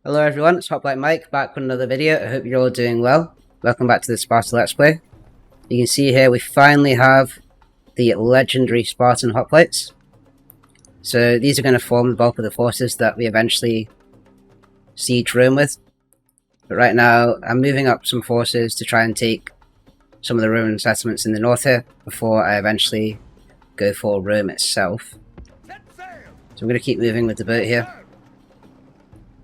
Hello everyone, it's Hoplite Mike back with another video. I hope you're all doing well. Welcome back to the Sparta Let's Play. You can see here we finally have the legendary Spartan Hoplites. So these are going to form the bulk of the forces that we eventually siege Rome with. But right now I'm moving up some forces to try and take some of the Roman settlements in the north here before I eventually go for Rome itself. So I'm going to keep moving with the boat here.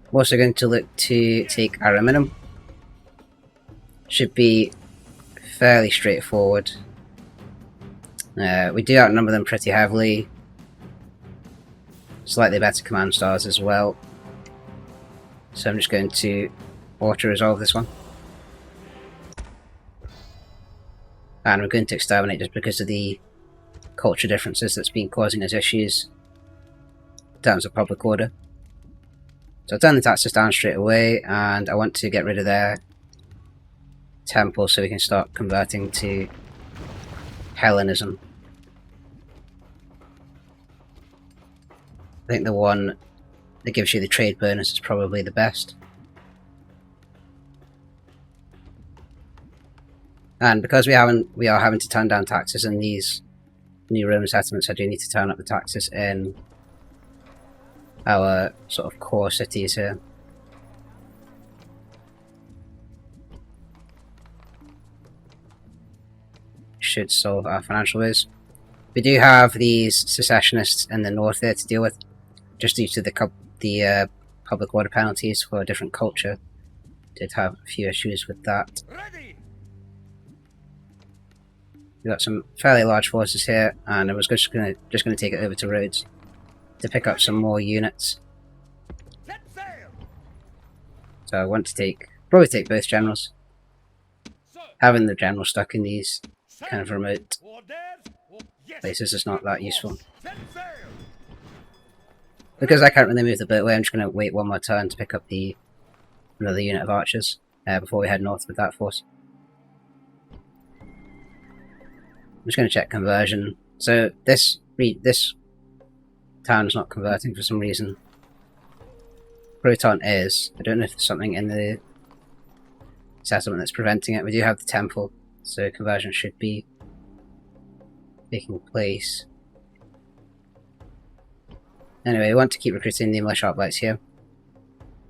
I'm also going to look to take Ariminum. Should be fairly straightforward. We do outnumber them pretty heavily. Slightly better command stars as well. So I'm just going to auto-resolve this one. And we're going to exterminate just because of the culture differences that's been causing us issues in terms of public order. So I'll turn the taxes down straight away, and I want to get rid of their temple so we can start converting to Hellenism. I think the one that gives you the trade bonus is probably the best. And because we are having to turn down taxes in these new Roman settlements, I do need to turn up the taxes in our sort of core cities here. Should solve our financial woes. We do have these secessionists in the north there to deal with, just due to the public order penalties for a different culture. Did have a few issues with that. We've got some fairly large forces here, and I was just going to take it over to Rhodes to pick up some more units. So I want to probably take both generals. Having the general stuck in these kind of remote places is not that useful. Because I can't really move the boat away, I'm just going to wait one more turn to pick up another unit of archers before we head north with that force. I'm just going to check conversion. So this town is not converting for some reason. Proton is. I don't know if there's something in the settlement that's preventing it. We do have the temple, so conversion should be taking place. Anyway, we want to keep recruiting the militia hoplites here.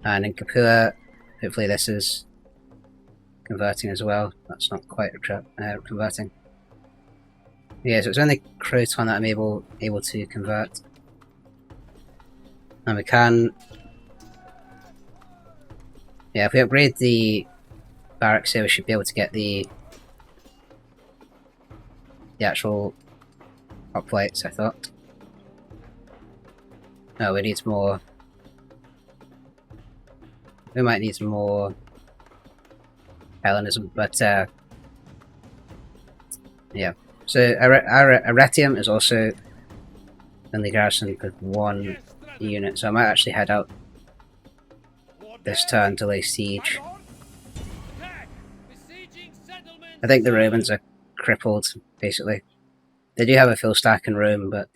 And in Capua, hopefully this is converting as well. That's not quite converting. Yeah, so it's only Croton that I'm able to convert. And we can... Yeah, if we upgrade the barracks here, we should be able to get the actual hoplites, I thought. No, we need more... We might need some more Hellenism, but yeah. So Arretium is also only garrisoned with one unit, so I might actually head out this turn to lay siege. I think the Romans are crippled, basically. They do have a full stack in Rome, but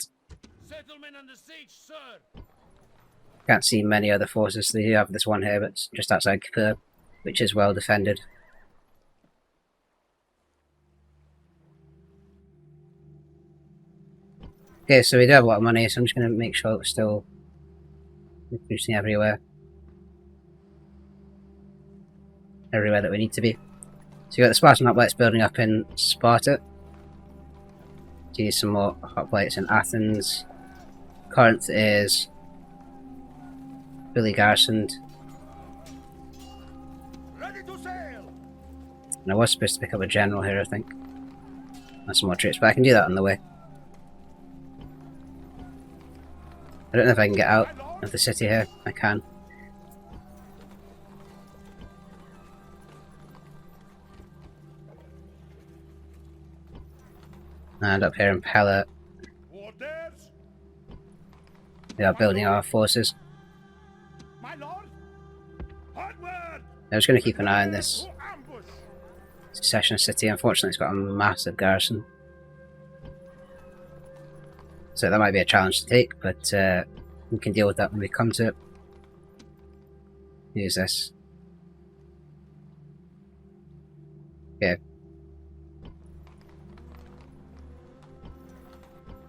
can't see many other forces. They do have this one here, but it's just outside Capua, which is well defended. Okay, so we do have a lot of money, so I'm just going to make sure that we're still boosting everywhere that we need to be. So you got the Spartan hoplites building up in Sparta. Do you need some more hoplites in Athens? Corinth is fully garrisoned. And I was supposed to pick up a general here, I think. And some more troops, but I can do that on the way. I don't know if I can get out of the city here. I can. And up here in Pella, we are building our forces. I'm just going to keep an eye on this secessionist city. Unfortunately, it's got a massive garrison. So that might be a challenge to take, but we can deal with that when we come to it. Who's this? Okay.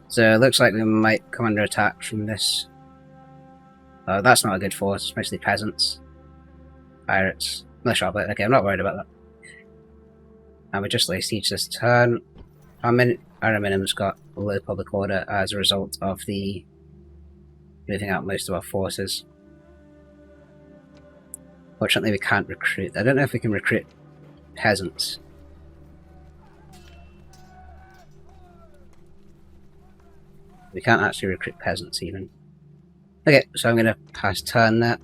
So it looks like we might come under attack from this. Oh, that's not a good force, it's mostly peasants. Pirates. Militia Hoplite. Okay, I'm not worried about that. And we just lay siege this turn. Ariminum's got low public order as a result of the moving out most of our forces. Fortunately, we can't recruit. I don't know if we can recruit peasants. We can't actually recruit peasants even. Okay, so I'm going to pass turn that.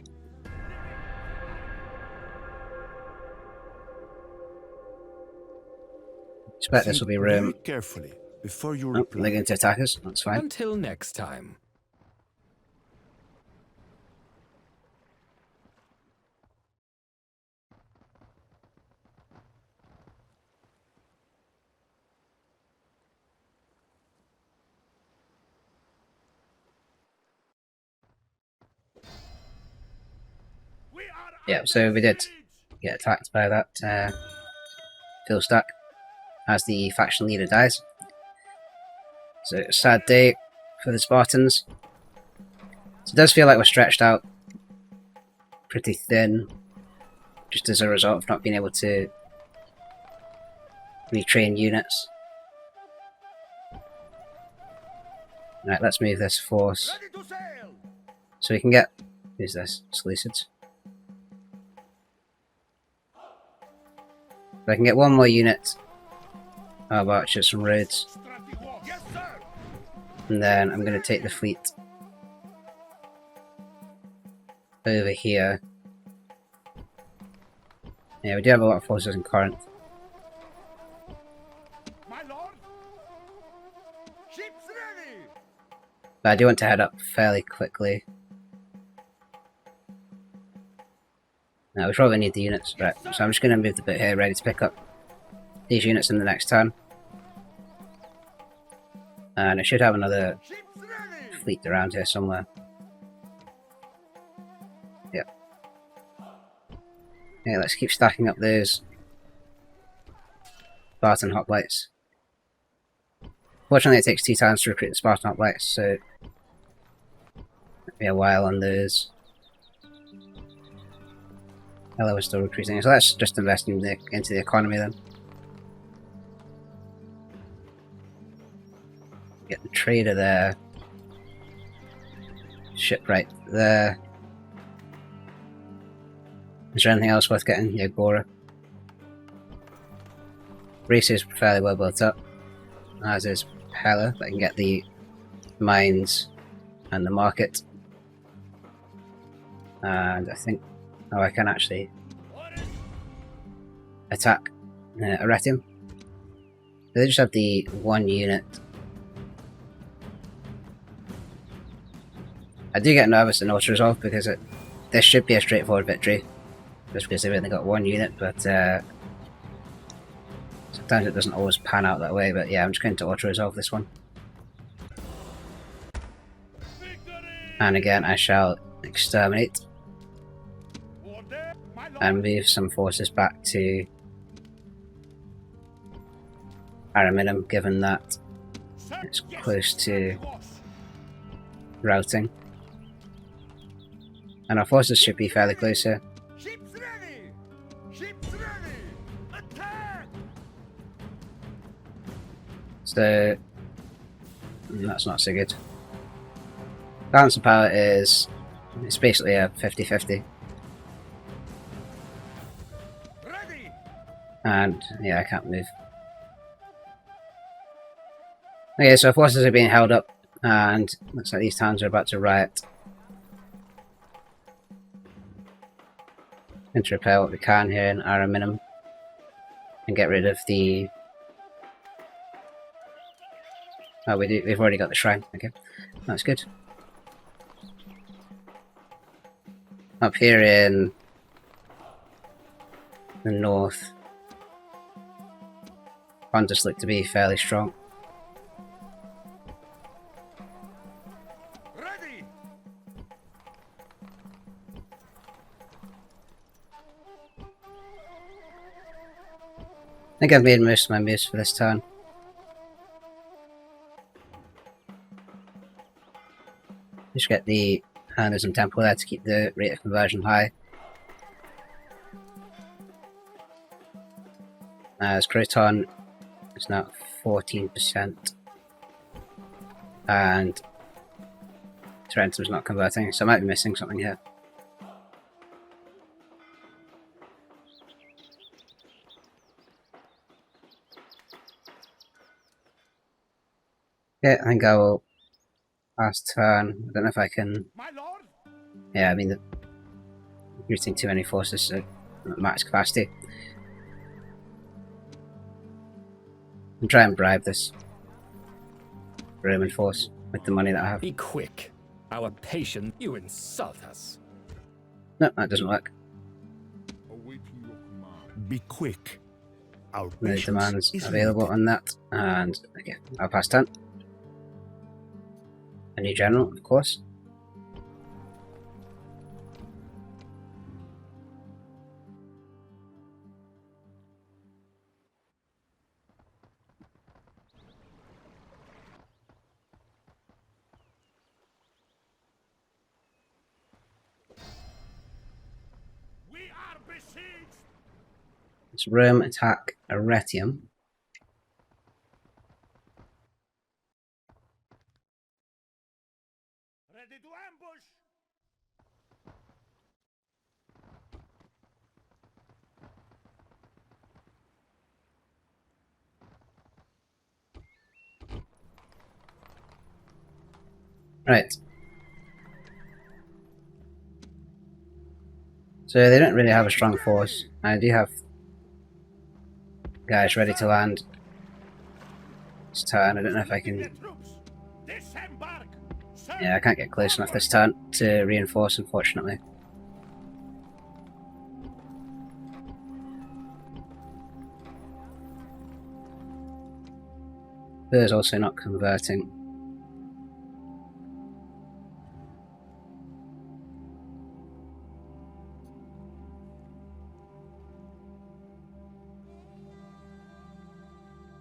Expect this will be Rome. Very carefully before you Oh, they're going to attack us. That's fine. Until next time. Yeah, so we did get attacked by that fill stack as the faction leader dies. So a sad day for the Spartans. So it does feel like we're stretched out pretty thin, just as a result of not being able to retrain units. Right, let's move this force so we can get, who's this? Seleucids. If I can get one more unit of archers from Rhodes, and then I'm going to take the fleet over here. Yeah, we do have a lot of forces in Corinth. But I do want to head up fairly quickly. Now we probably need the units, right, so I'm just going to move the bit here ready to pick up these units in the next turn. And I should have another fleet around here somewhere. Yep. Yeah, let's keep stacking up those Spartan Hoplites. Fortunately, it takes 2 times to recruit the Spartan Hoplites, so it'll be a while on those. Hello, we're still recruiting, so let's just invest into the economy then. Get the trader there. Shipwright there. Is there anything else worth getting? Yeah, Gora. Greece is fairly well built up, as is Hella. I can get the mines and the market. And I think, oh, I can actually attack Arretium. They just have the 1 unit. I do get nervous in autoresolve because this should be a straightforward victory, just because they've only got 1 unit, but sometimes it doesn't always pan out that way. But yeah, I'm just going to autoresolve this one. And again, I shall exterminate and move some forces back to Ariminum, given that it's close to routing. And our forces should be fairly close here. So that's not so good. Balance of power it's basically a 50-50. And yeah, I can't move. Okay, so our forces are being held up, and looks like these towns are about to riot. Going to repair what we can here in Ariminum and get rid of the. Oh, we've already got the shrine. Okay, that's good. Up here in the north, Pontus look to be fairly strong. I think I've made most of my moves for this turn. Just get the Ariminum temple there to keep the rate of conversion high. As Croton is now 14%, and Arretium's not converting, so I might be missing something here. Yeah, I think I will last turn. I don't know if I can. Yeah, I mean, recruiting too many forces at max capacity. And try and bribe this Roman force with the money that I have. Be quick. Our patient, you insult us. No, that doesn't work. Be quick. Our No patience demands is available limited. on that, and okay, I'll pass turn. A new general, of course. We are besieged. Let's Rome attack Arretium. Ready to ambush. Right. So they don't really have a strong force. I do have guys ready to land this turn. I don't know if I can. Yeah, I can't get close enough this turn to reinforce, unfortunately. Burr's also not converting.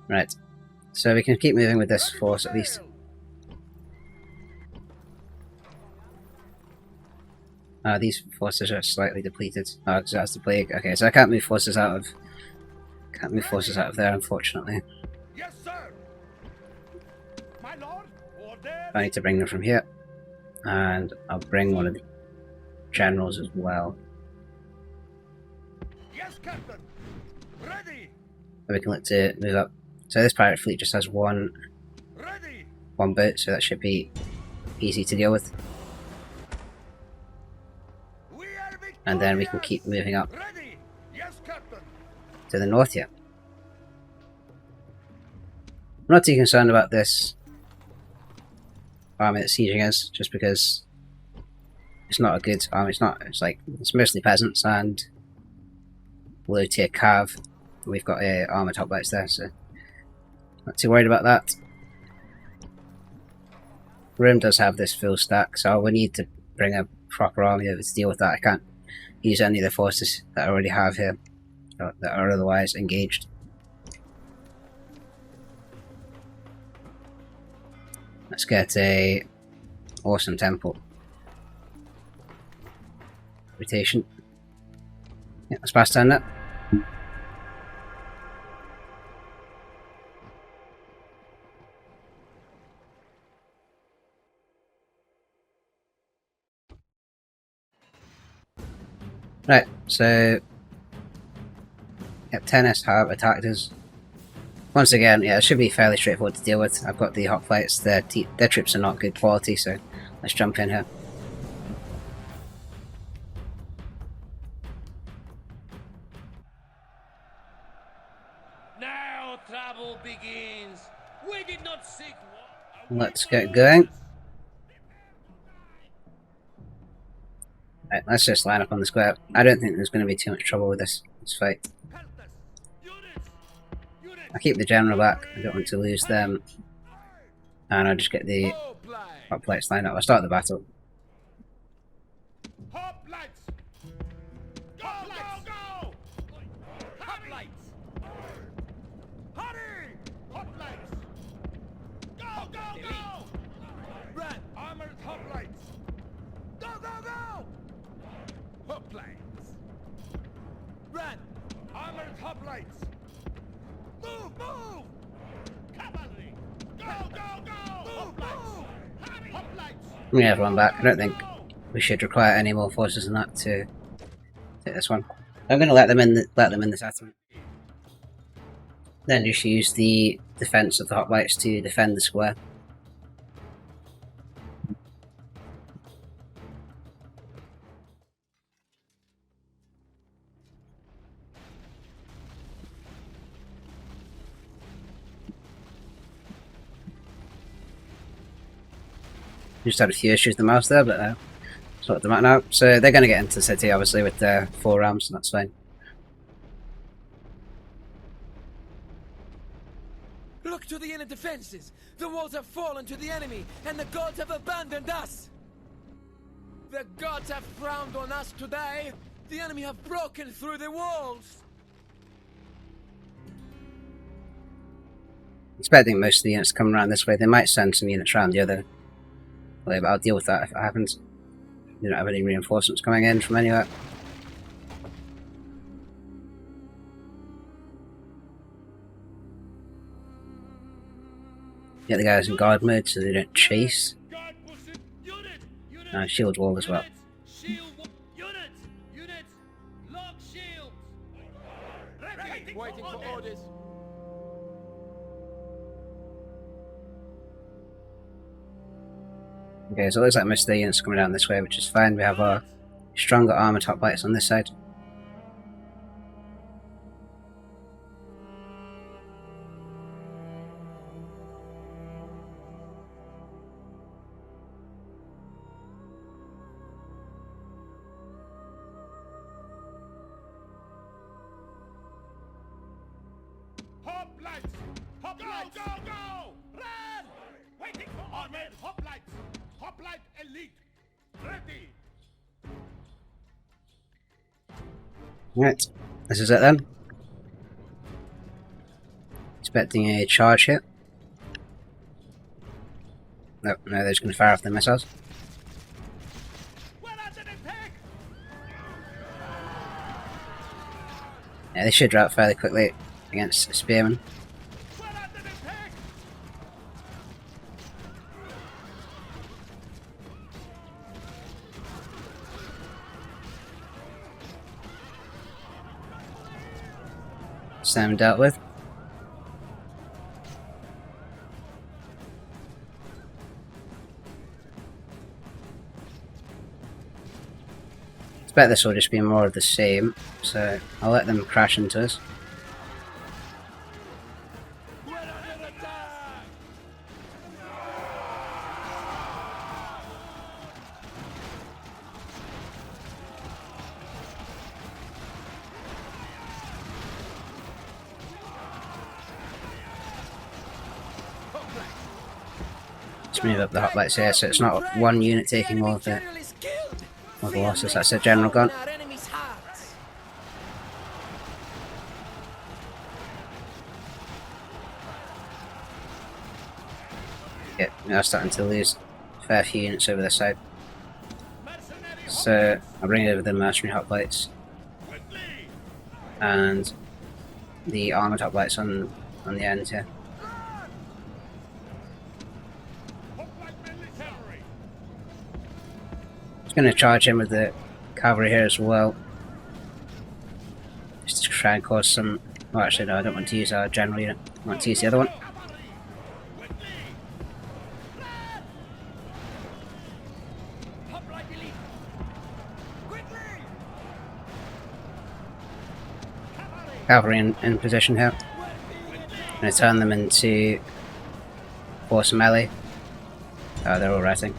Right, so we can keep moving with this force at least. These forces are slightly depleted. Oh, because that's the plague. Okay, so I can't move forces out of there, unfortunately. Yes, sir. My lord, I need to bring them from here, and I'll bring one of the generals as well. Yes, Captain. Ready. So we can look to move up. So this pirate fleet just has one boat, so that should be easy to deal with. And then we can keep moving up to the north here. I'm not too concerned about this army that's sieging us, just because it's not a good army. It's mostly peasants and low tier cav. We've got armoured hoplites there, so not too worried about that. Rome does have this full stack, so we need to bring a proper army over to deal with that. I can't use any of the forces that I already have here that are otherwise engaged. Let's get a awesome temple. Rotation. Yeah, let's pass down that. Right, so yep, Tennis have attacked us. Once again, yeah, it should be fairly straightforward to deal with. I've got the Hoplites, their troops are not good quality, so let's jump in here. Now trouble begins. We did not seek war. Let's get going. Right, let's just line up on the square. I don't think there's going to be too much trouble with this fight. I'll keep the general back. I don't want to lose them. And I'll just get the Hoplites lined up. I'll start the battle. Hoplites! Go, go, go! Hoplites! go, go! Run! Armored hoplites! Go, go, go! Hoplites! Run! Armored hoplites! Move, move! Cavalry! Go, go, go! Hoplites! Hurry! Hoplites! I'm gonna have one back. I don't think we should require any more forces than that to take this one. I'm gonna let them in the settlement. Then just use the defense of the hoplites to defend the square. Just had a few issues with the mouse there, but sorted them out now. So they're going to get into the city, obviously, with their 4 rams, and that's fine. Look to the inner defenses! The walls have fallen to the enemy, and the gods have abandoned us! The gods have frowned on us today! The enemy have broken through the walls! Expecting most of the units to come around this way. They might send some units around the other way, but I'll deal with that if it happens. We don't have any reinforcements coming in from anywhere. Get the guys in guard mode so they don't chase. Guard position! Unit! Unit! Shield wall as well. Shield wall! Unit! Unit! Lock shields! Ready! Waiting for orders. Okay, so it looks like most of the units are coming down this way, which is fine. We have our stronger armoured hoplites on this side. Hoplites! Hoplites! Go, go, go! Run! Waiting for armored hoplites! Hoplite elite! Ready! Right, this is it then. Expecting a charge here. No, they're just going to fire off their missiles. We're under attack! Yeah, they should drop fairly quickly against spearmen. We're under attack! Sam dealt with. Expect this will just be more of the same, so I'll let them crash into us. We're under attack! Let's move up the hoplites here, so it's not one unit taking all of the losses. That's a general gun. Yeah, we are starting to lose a fair few units over this side. So I'll bring over the mercenary hoplites and the armoured hoplites on the end here. Just going to charge him with the cavalry here as well, just to try and cause some. Well, actually, no, I don't want to use our general unit. I want to use the other one. Cavalry in position here. I'm going to turn them into force melee. Oh, they're all resting.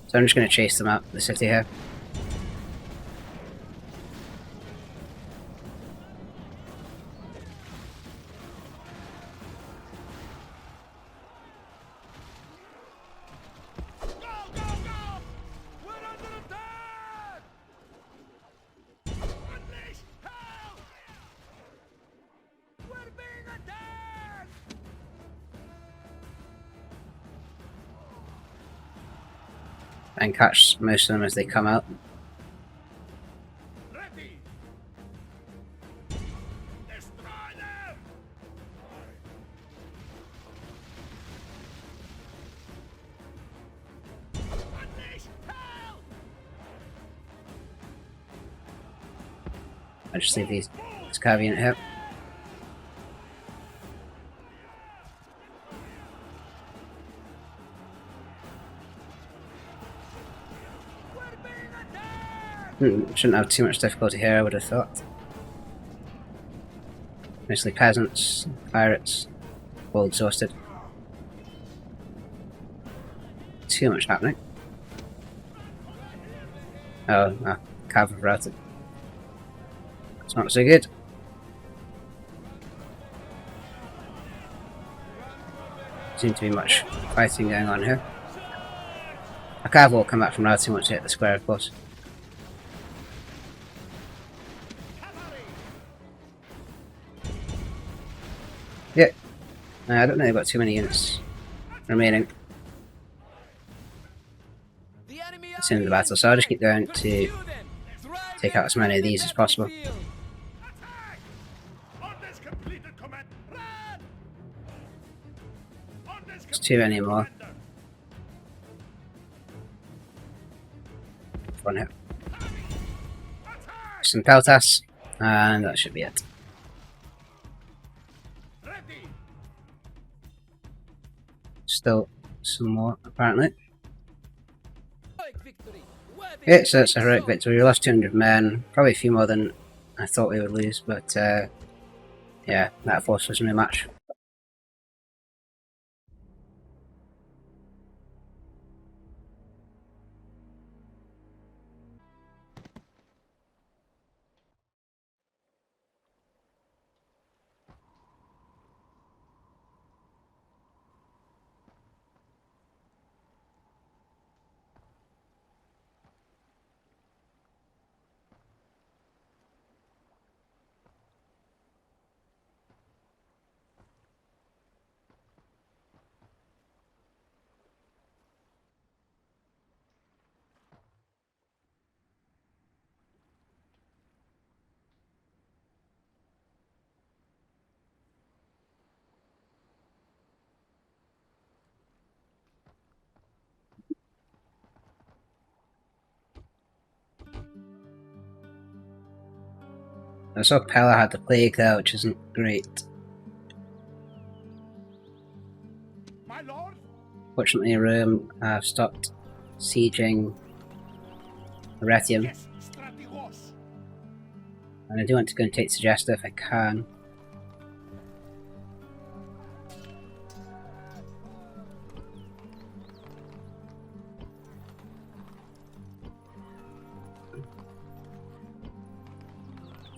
So I'm just going to chase them out the city here. and catch most of them as they come out. Ready. Destroy them. Unleash hell. I just leave this caveat here. Shouldn't have too much difficulty here, I would have thought. Mostly peasants, pirates, all exhausted. Too much happening. Oh, no, cav have routed. It's not so good. Seems to be much fighting going on here. A cav will come back from routing once they hit the square, of course. Yeah, I don't know about too many units remaining. It's in the battle, so I'll just keep going to take out as many of these as possible. Attack. Orders completed, command. Run. Orders There's too many more. commander. One hit. Attack. Some peltas, and that should be it. Ready. Still some more, apparently. Victory. Yeah, so it's a heroic victory. We lost 200 men, probably a few more than I thought we would lose, but yeah, that force was no match. I saw Pella had the plague there, which isn't great. My lord. Fortunately, Rome have stopped sieging Arretium, Yes, strategos. and I do want to go and take Segesta if I can.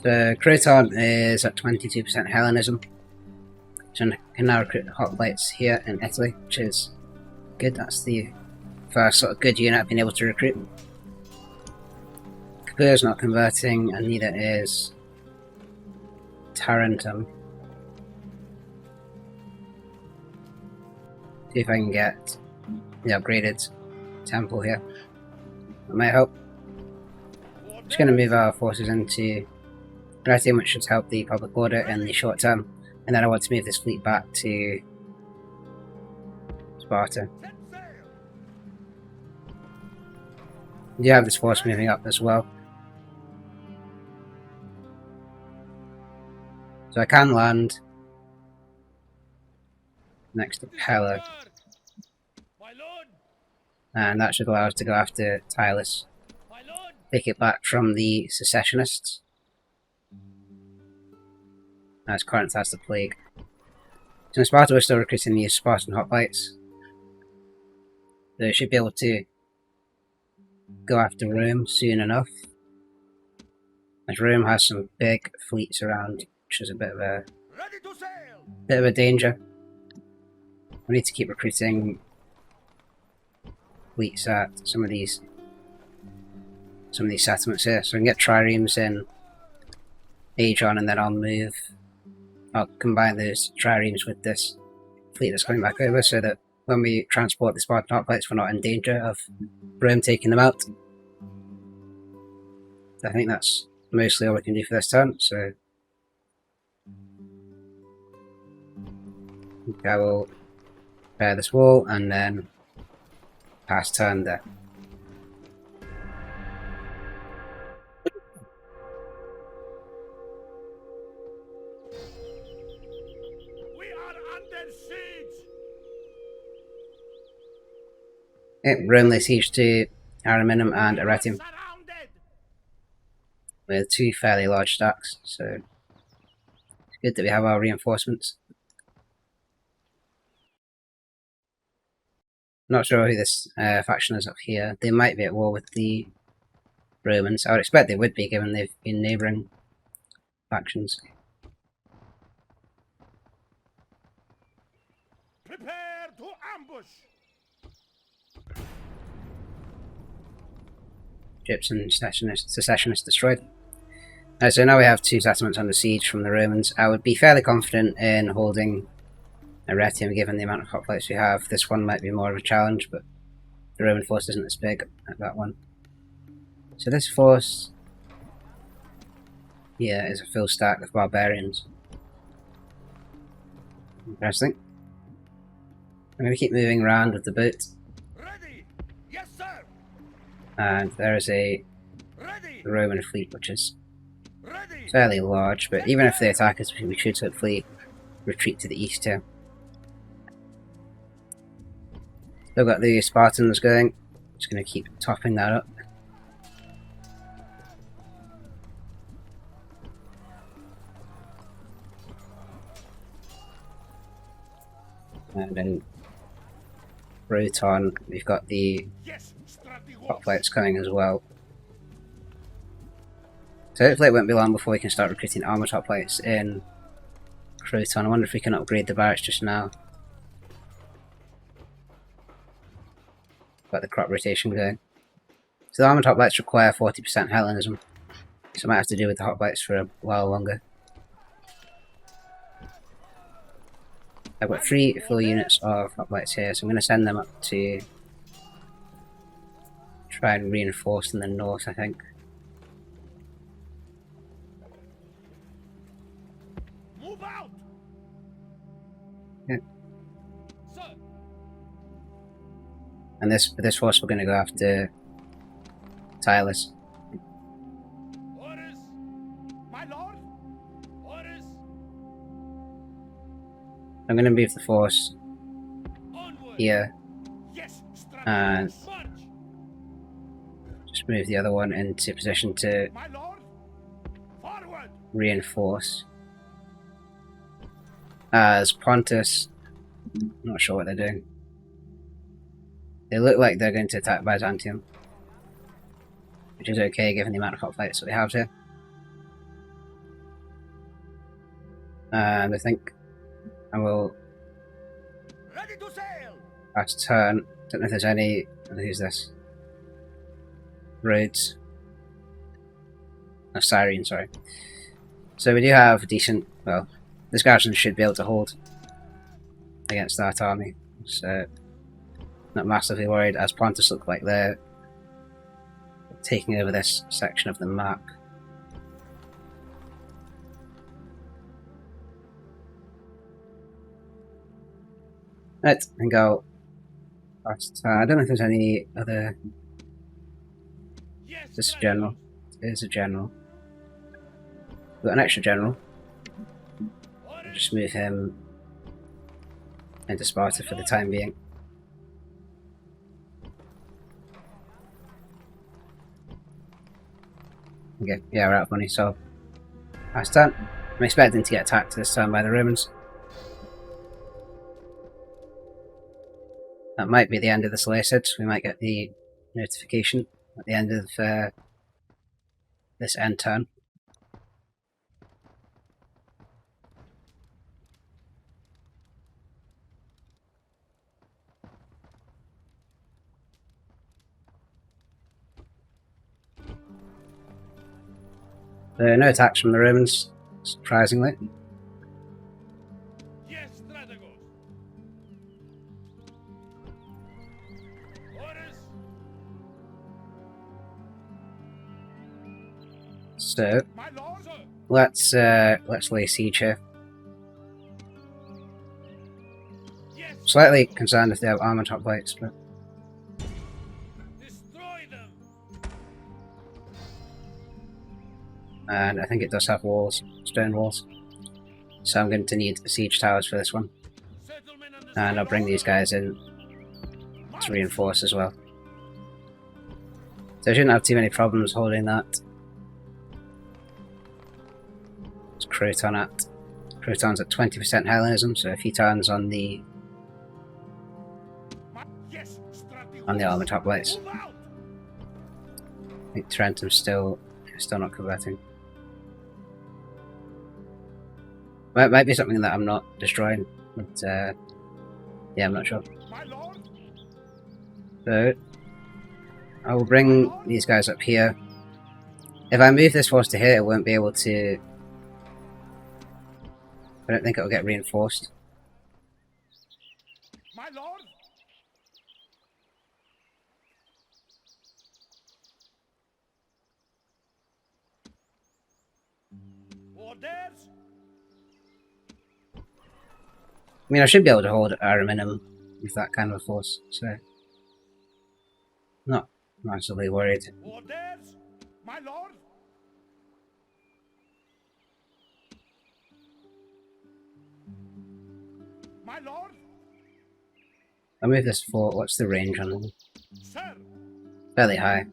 The Croton is at 22% Hellenism, so I can now recruit Hoplites here in Italy, which is good. That's the first sort of good unit I've been able to recruit. Capur's not converting, and neither is Tarentum. See if I can get the upgraded temple here. That might help. Just going to move our forces into Arretium, which should help the public order in the short term, and then I want to move this fleet back to Sparta. Set sail. We do have this force moving up as well, so I can land next to Pella, My lord. and that should allow us to go after Tylus, My lord. take it back from the secessionists, as Corinth has the plague. So in Sparta we're still recruiting these Spartan Hoplites. They should be able to go after Rome soon enough, as Rome has some big fleets around, which is a bit of a Ready to sail. danger. We need to keep recruiting fleets at some of these settlements here, so we can get triremes in Aegon, and then I'll combine those triremes with this fleet that's coming back over, so that when we transport the Spartan Hoplites we're not in danger of Rome taking them out. I think that's mostly all we can do for this turn, so I will repair this wall and then pass turn there. We are under siege. Yep, Rome lay siege to Ariminum and Arretium Surrounded. with 2 fairly large stacks, so it's good that we have our reinforcements. Not sure who this faction is up here. They might be at war with the Romans. I would expect they would be, given they've been neighbouring factions. Prepare to ambush. Ships and secessionists destroyed. So now we have 2 settlements under siege from the Romans. I would be fairly confident in holding Arretium, given the amount of hoplites we have. This one might be more of a challenge, but the Roman force isn't as big at that one. So this force here is a full stack of barbarians. Interesting. I'm going to keep moving around with the boat. Ready. Yes, sir. And there is a Ready. Roman fleet which is Ready. fairly large, but even if they attack us, we should hopefully retreat to the east here. Still got the Spartans going. Just going to keep topping that up. And then Proton, we've got the Yes, Strategos. Hoplites coming as well. So hopefully it won't be long before we can start recruiting armoured hoplites in Proton. I wonder if we can upgrade the barracks just now. Got the crop rotation going. So the armoured hoplites require 40% Hellenism, so I might have to do with the hoplites for a while longer. I've got 3 full units of hoplites here, so I'm going to send them up to try and reinforce in the north, I think. Move out. Yeah. Sir. And this force we're going to go after Tylus. Orders. My lord. Orders. I'm going to move the force Onward. here Yes, and Strategos. March. just move the other one into position to My lord. Forward. reinforce. As Pontus, not sure what they're doing. They look like they're going to attack Byzantium, which is okay given the amount of hoplites that we have here. And I think I will Ready to sail. pass turn. Don't know if there's any. Who's this? Rhodes. No, Cyrene, sorry. So we do have decent. Well, this garrison should be able to hold against that army. So not massively worried, as Pontus look like they're taking over this section of the map. Right, I think I'll pass turn. I don't know if there's any other. Yes, This is Strategos. general. It is a general. We've got an extra general. Orders. Just move him into Sparta for the time being. Okay, yeah, we're out of money, so last turn. I'm expecting to get attacked this time by the Romans. That might be the end of the Seleucids. We might get the notification at the end of this end turn. No attacks from the Romans, surprisingly. Yes, Strategos. Orders. So My lord. let's lay siege here. Yes. Slightly concerned if they have armored hoplites, but Destroy them. and I think it does have walls, stone walls. So I'm going to need siege towers for this one, Settlement on the and I'll bring these guys in to reinforce as well. So I shouldn't have too many problems holding that. It's Croton at. Croton's at 20% Hellenism, so a few turns on the Yes. armored hoplites. Move out. I think Tarentum's still not converting. Might be something that I'm not destroying, but yeah, I'm not sure. My lord. So I will bring these guys up here. If I move this force to here, it won't be able to. I don't think it'll get reinforced. My lord. Orders. I mean, I should be able to hold Ariminum with that kind of a force, so not massively worried. Orders. My lord. My lord. I'll move this fort. What's the range on them? Sir. Fairly high.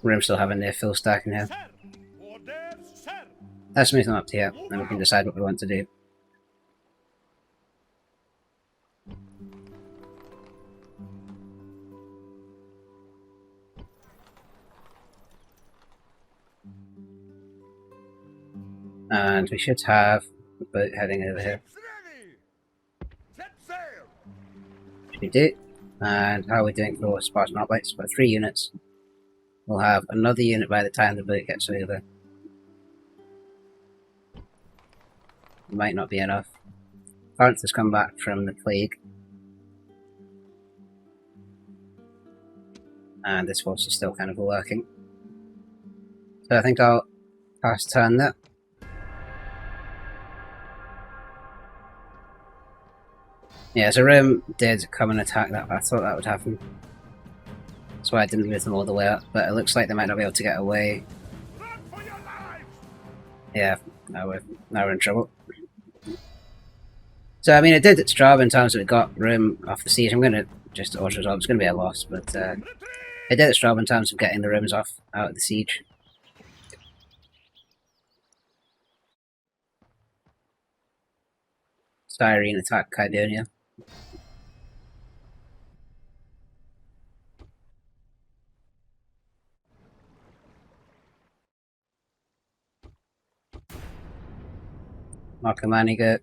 We're still having their full stack in here. Sir. Orders. Sir. Let's move them up to here, and we can decide what we want to do. And we should have a boat heading over here. Ships ready. Set sail. We do. And how are we doing for Spartan hoplites? We've got 3 units. We'll have another unit by the time the boat gets over. Might not be enough. Corinth has come back from the plague. And this force is still kind of working. So I think I'll pass turn that. Yeah, so Rome did come and attack that, but I thought that would happen. That's why I didn't move them all the way up, but it looks like they might not be able to get away. Run for your lives. Yeah, now we're in trouble. So, I mean, it did its job in terms of it got Rome off the siege. I'm going to just auto-resolve. It's going to be a loss, but it did its job in terms of getting the Romans out of the siege. Cyrene attack Kydonia. Marcomanni go.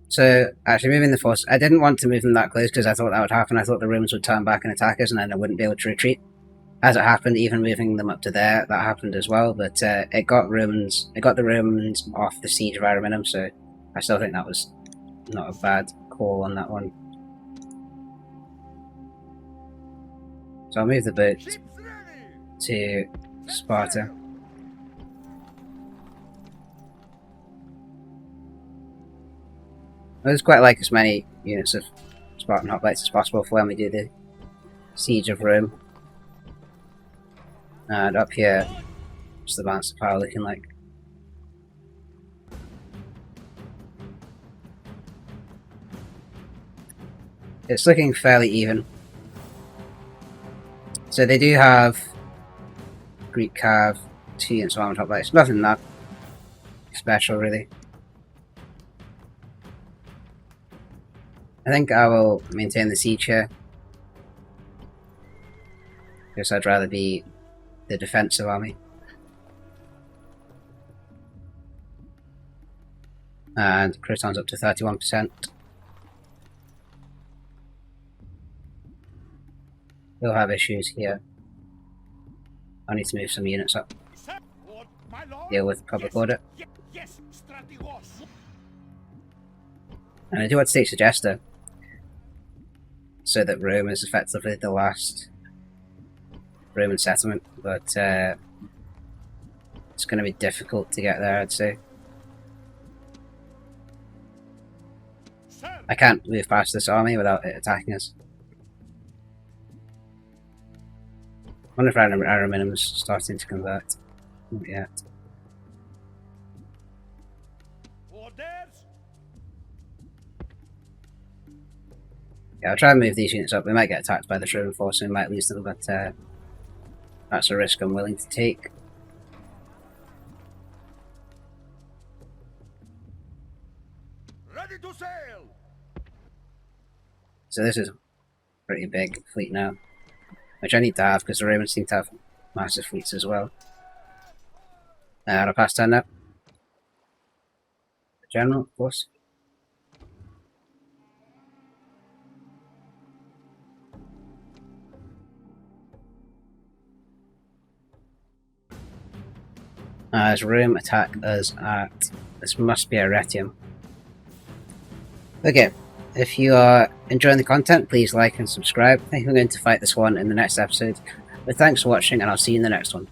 So, actually moving the force, I didn't want to move them that close because I thought that would happen. I thought the Romans would turn back and attack us and then I wouldn't be able to retreat. As it happened, even moving them up to there, that happened as well, but it got the Romans off the siege of Ariminum, so I still think that was not a bad call on that one. So I'll move the boat Ships ready. to Sparta. I would quite like as many units of Spartan hoplites as possible for when we do the siege of Rome. And up here, what's the balance of power looking like? It's looking fairly even. So they do have Greek Cav, 2 units of armored hoplites. Nothing that special, really. I think I will maintain the siege here, because I'd rather be the defensive army. And Croton's up to 31%. We'll have issues here. I need to move some units up. Sir. My lord. Deal with public order. Yes. Strategos. And I do want to take Suggester. so that Rome is effectively the last Roman settlement, but it's going to be difficult to get there, I'd say. I can't move past this army without it attacking us. I wonder if Ariminum's starting to convert. Not yet. Orders. Yeah, I'll try and move these units up. We might get attacked by the Roman force and we might lose them, but that's a risk I'm willing to take. Ready to sail. So this is a pretty big fleet now, which I need to have because the Romans seem to have massive fleets as well. I'll pass turn now. General, of course. As Rome attack us at... This must be Arretium. Okay, if you are enjoying the content, please like and subscribe. I think I'm going to fight this one in the next episode. But thanks for watching, and I'll see you in the next one.